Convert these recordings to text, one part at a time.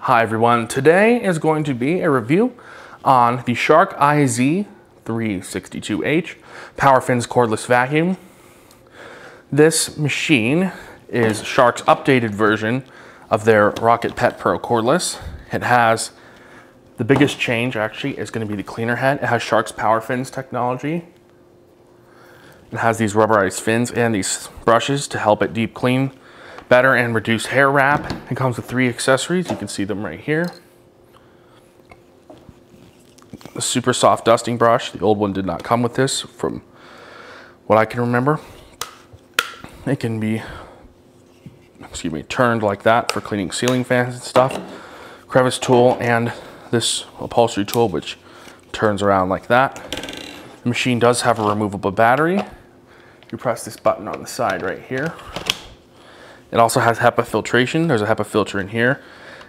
Hi everyone, today is going to be a review on the Shark IZ362H Power Fins Cordless Vacuum. This machine is Shark's updated version of their Rocket Pet Pro Cordless. It has, the biggest change actually is going to be the cleaner head. It has Shark's Power Fins technology. It has these rubberized fins and these brushes to help it deep clean better and reduce hair wrap. It comes with 3 accessories. You can see them right here. The super soft dusting brush. The old one did not come with this from what I can remember. It can be, turned like that for cleaning ceiling fans and stuff. Crevice Tool and this Upholstery Tool, which turns around like that. The machine does have a removable battery. You press this button on the side right here. It also has Hepa filtration. There's a Hepa filter in here.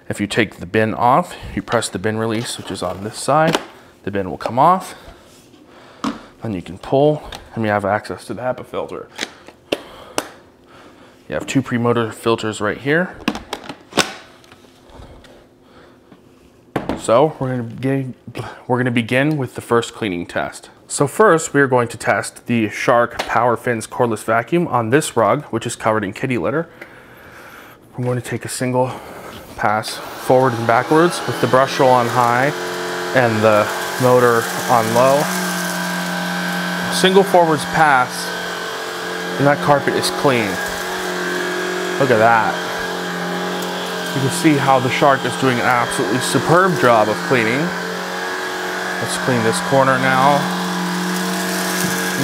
If you take the bin off, you press the bin release, which is on this side. The bin will come off. Then you can pull, and you have access to the Hepa filter. You have 2 pre-motor filters right here. So we're going to begin with the first cleaning test. So first, we are going to test the Shark Power Fins Cordless Vacuum on this rug, which is covered in kitty litter. I'm going to take a single pass forward and backwards with the brush roll on high and the motor on low. Single forwards pass, and that carpet is clean. Look at that. You can see how the Shark is doing an absolutely superb job of cleaning. Let's clean this corner now.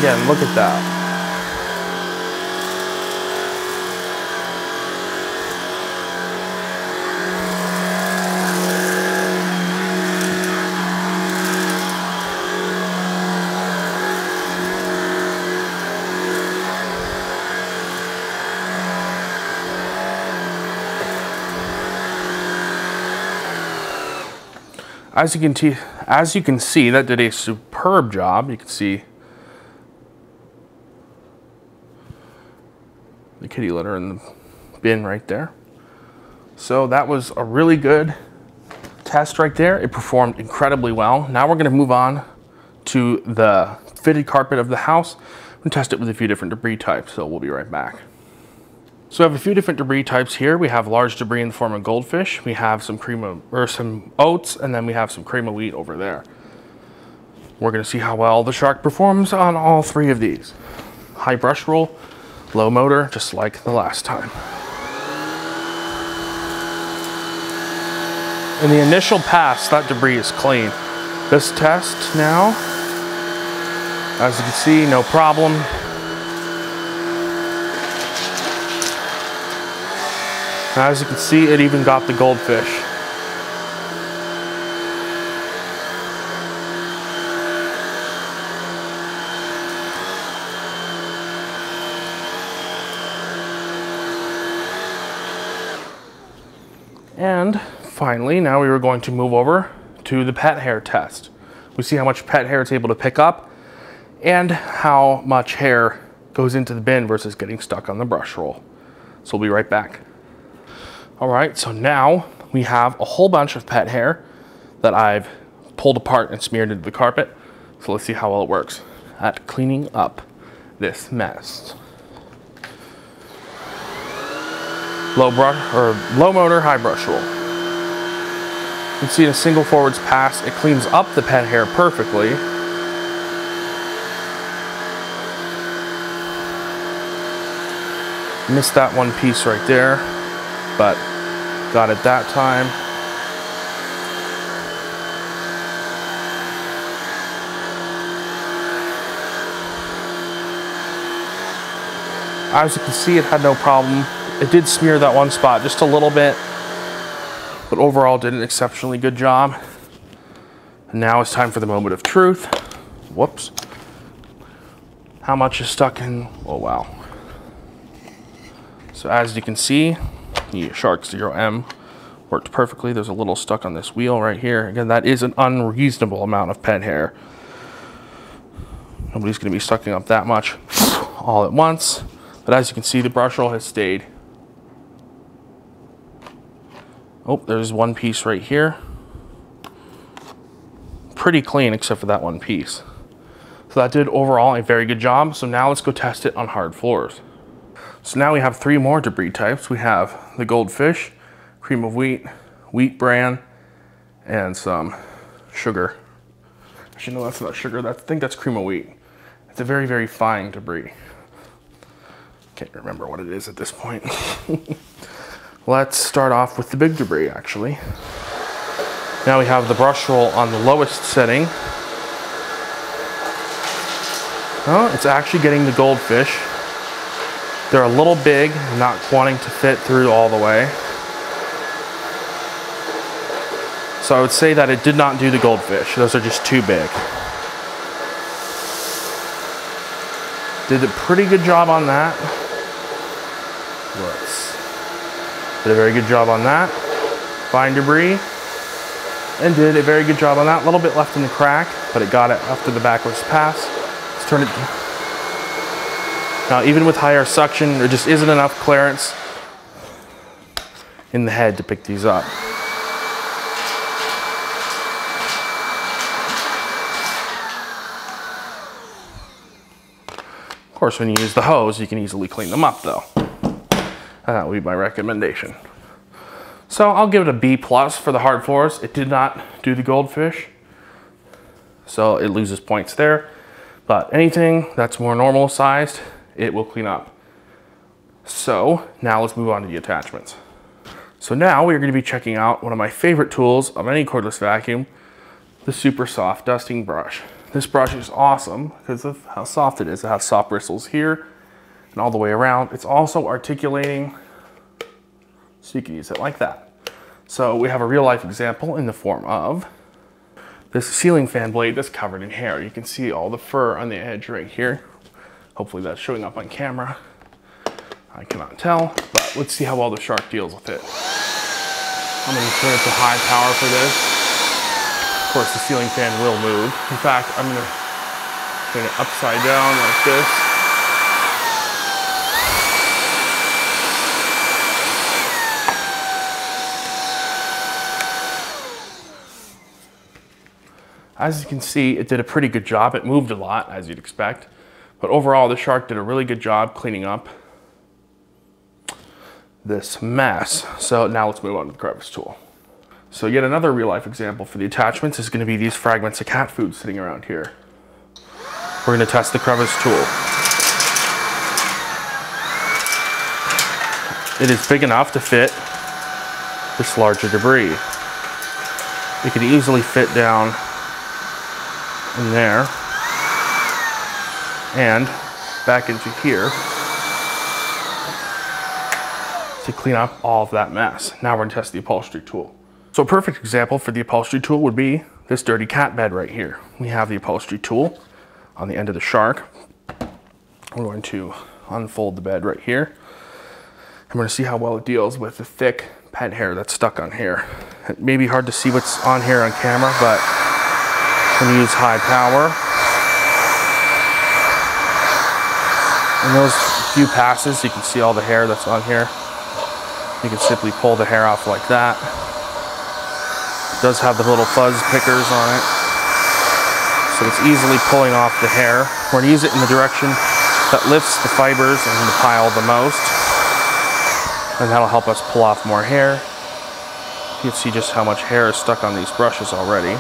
Again, look at that. As you can see, that did a superb job. You can see the kitty litter in the bin right there. So that was a really good test right there. It performed incredibly well. Now we're going to move on to the fitted carpet of the house and test it with a few different debris types. So we'll be right back. So we have a few different debris types here. We have large debris in the form of goldfish. We have some some oats, and then we have some cream of wheat over there. We're going to see how well the Shark performs on all 3 of these. High brush roll, low motor, just like the last time. In the initial pass, that debris is clean. This test now, as you can see, no problem. As you can see, it even got the goldfish. And finally, now we are going to move over to the pet hair test. We see how much pet hair it's able to pick up and how much hair goes into the bin versus getting stuck on the brush roll. So we'll be right back. All right, so now we have a whole bunch of pet hair that I've pulled apart and smeared into the carpet. So let's see how well it works at cleaning up this mess. Low motor, high brush roll. You can see in a single forwards pass, it cleans up the pet hair perfectly. Missed that one piece right there, but got it that time. As you can see, it had no problem. It did smear that one spot just a little bit, but overall did an exceptionally good job. And now it's time for the moment of truth. Whoops. How much is stuck in? Oh, wow. So as you can see, the Shark 0M worked perfectly. There's a little stuck on this wheel right here. Again, that is an unreasonable amount of pet hair. Nobody's going to be sucking up that much all at once. But as you can see, the brush roll has stayed Oh, there's one piece right here. Pretty clean except for that one piece. So that did overall a very good job. So now let's go test it on hard floors. So now we have 3 more debris types. We have the goldfish, cream of wheat, wheat bran, and some sugar. Actually, no, that's not sugar. I think that's cream of wheat. It's a very, very fine debris. Can't remember what it is at this point. Let's start off with the big debris, actually. Now we have the brush roll on the lowest setting. Oh, it's actually getting the goldfish. They're a little big, not wanting to fit through all the way. So I would say that it did not do the goldfish. Those are just too big. Did a pretty good job on that. Did a very good job on that. Fine debris. And did a very good job on that. A little bit left in the crack, but it got it after the backwards pass. Let's turn it. Now, even with higher suction, there just isn't enough clearance in the head to pick these up. Of course, when you use the hose, you can easily clean them up though. And that would be my recommendation. So I'll give it a B+ for the hard floors. It did not do the goldfish, so it loses points there. But anything that's more normal sized, it will clean up. So now let's move on to the attachments. So now we're going to be checking out one of my favorite tools of any cordless vacuum, the super soft dusting brush. This brush is awesome because of how soft it is. It has soft bristles here and all the way around. It's also articulating, so you can use it like that. So we have a real life example in the form of this ceiling fan blade that's covered in hair. You can see all the fur on the edge right here. Hopefully that's showing up on camera. I cannot tell, but let's see how well the Shark deals with it. I'm going to turn it to high power for this. Of course, the ceiling fan will move. In fact, I'm going to turn it upside down like this. As you can see, it did a pretty good job. It moved a lot, as you'd expect. But overall, the Shark did a really good job cleaning up this mess. So now let's move on to the Crevice Tool. So yet another real life example for the attachments is going to be these fragments of cat food sitting around here. We're going to test the Crevice Tool. It is big enough to fit this larger debris. It could easily fit down in there and back into here to clean up all of that mess. Now we're going to test the Upholstery Tool. So a perfect example for the Upholstery Tool would be this dirty cat bed right here. We have the Upholstery Tool on the end of the Shark. We're going to unfold the bed right here. And we're going to see how well it deals with the thick pet hair that's stuck on here. It may be hard to see what's on here on camera, but when you use high power, in those few passes, you can see all the hair that's on here. You can simply pull the hair off like that. It does have the little fuzz pickers on it, so it's easily pulling off the hair. We're going to use it in the direction that lifts the fibers in the pile the most, and that'll help us pull off more hair. You can see just how much hair is stuck on these brushes already.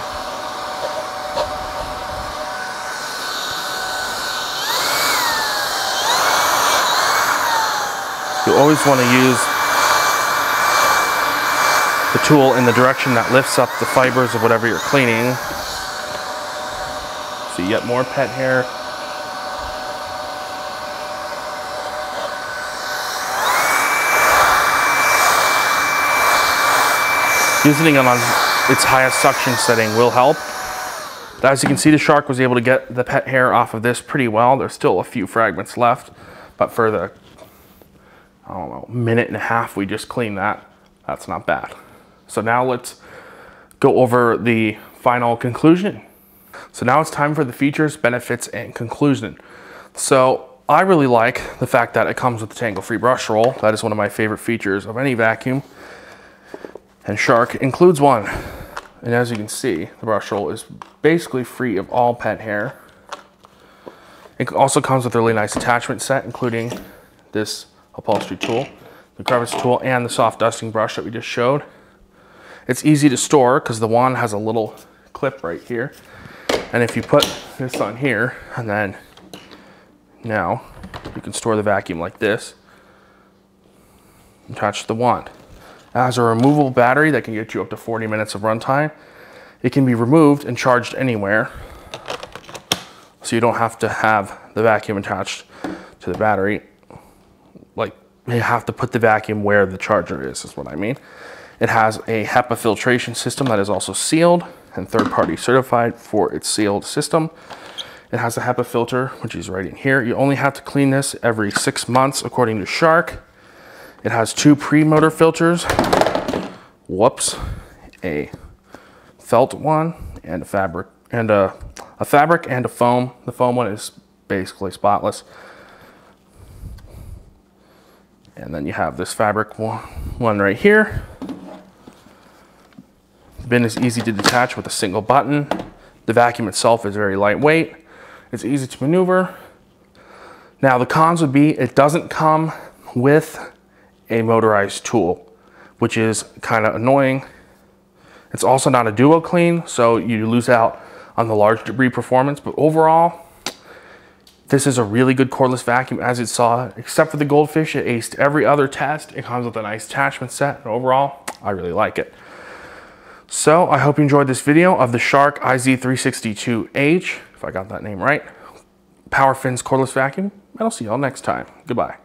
You always want to use the tool in the direction that lifts up the fibers of whatever you're cleaning. So you get more pet hair. Using it on its highest suction setting will help. But as you can see, the Shark was able to get the pet hair off of this pretty well. There's still a few fragments left, but for the, I don't know, minute and a half we just cleaned that, that's not bad. So now let's go over the final conclusion. So now it's time for the features, benefits, and conclusion. So I really like the fact that it comes with the tangle-free brush roll. That is one of my favorite features of any vacuum. And Shark includes one. And as you can see, the brush roll is basically free of all pet hair. It also comes with a really nice attachment set, including this upholstery tool, the crevice tool, and the soft dusting brush that we just showed. It's easy to store because the wand has a little clip right here. And if you put this on here, and then now you can store the vacuum like this, attach to the wand. It has a removable battery that can get you up to 40 minutes of runtime. It can be removed and charged anywhere, so you don't have to have the vacuum attached to the battery. Like, you have to put the vacuum where the charger is what I mean. It has a Hepa filtration system that is also sealed and third-party certified for its sealed system. It has a Hepa filter, which is right in here. You only have to clean this every 6 months, according to Shark. It has 2 pre-motor filters. Whoops. A felt one and a fabric and a fabric and a foam. The foam one is basically spotless. And then you have this fabric one right here. The bin is easy to detach with a single button. The vacuum itself is very lightweight. It's easy to maneuver. Now the cons would be it doesn't come with a motorized tool, which is kind of annoying. It's also not a duo clean, so you lose out on the large debris performance, but overall, this is a really good cordless vacuum. As it saw, except for the goldfish, it aced every other test. It comes with a nice attachment set, and overall, I really like it. So I hope you enjoyed this video of the Shark IZ362H, if I got that name right, Power Fins cordless vacuum, and I'll see y'all next time. Goodbye.